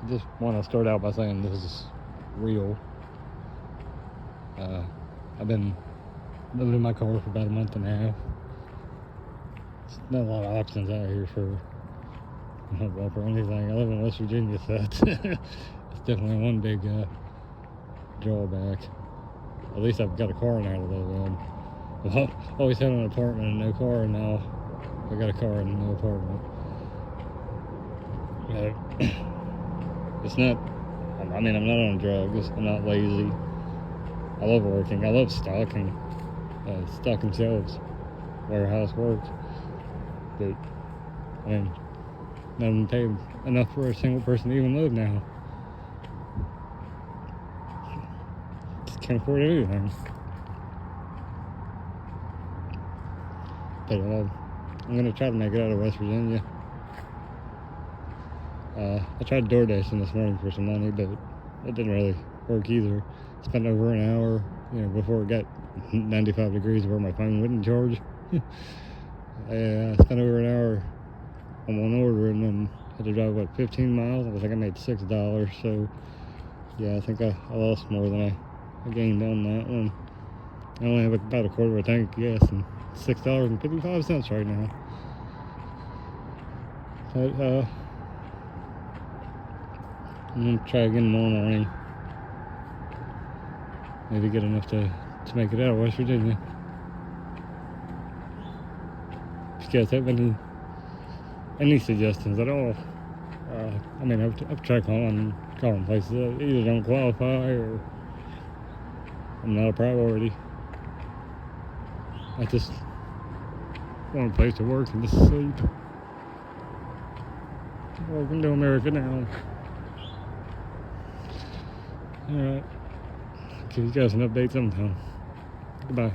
just want to start out by saying this is real. I've been living in my car for about a month and a half. There's not a lot of options out here for help or anything. I live in West Virginia, so it's definitely one big drawback. At least I've got a car now to live in. I've always had an apartment and no car, and now I got a car and no apartment. It's not, I mean, I'm not on drugs, I'm not lazy. I love working, I love stocking shelves, warehouse work. But, I mean, not even paid enough for a single person to even live now. Just can't afford anything. But I'm gonna try to make it out of West Virginia. I tried door dashing this morning for some money, but it didn't really work either. Spent over an hour, before it got 95 degrees where my phone wouldn't charge. I spent over an hour on one order and then had to drive, 15 miles? I think I made $6, so yeah, I think I lost more than I gained on that one. I only have about a quarter of a tank of gas and $6.55 right now. But, I'm gonna try again tomorrow morning. Maybe get enough to make it out of West Virginia. If you guys have any suggestions at all, I mean, I've tried calling places that either don't qualify or I'm not a priority. I just want a place to work and just sleep. Welcome to America now. Alright. Give you guys an update sometime. Goodbye.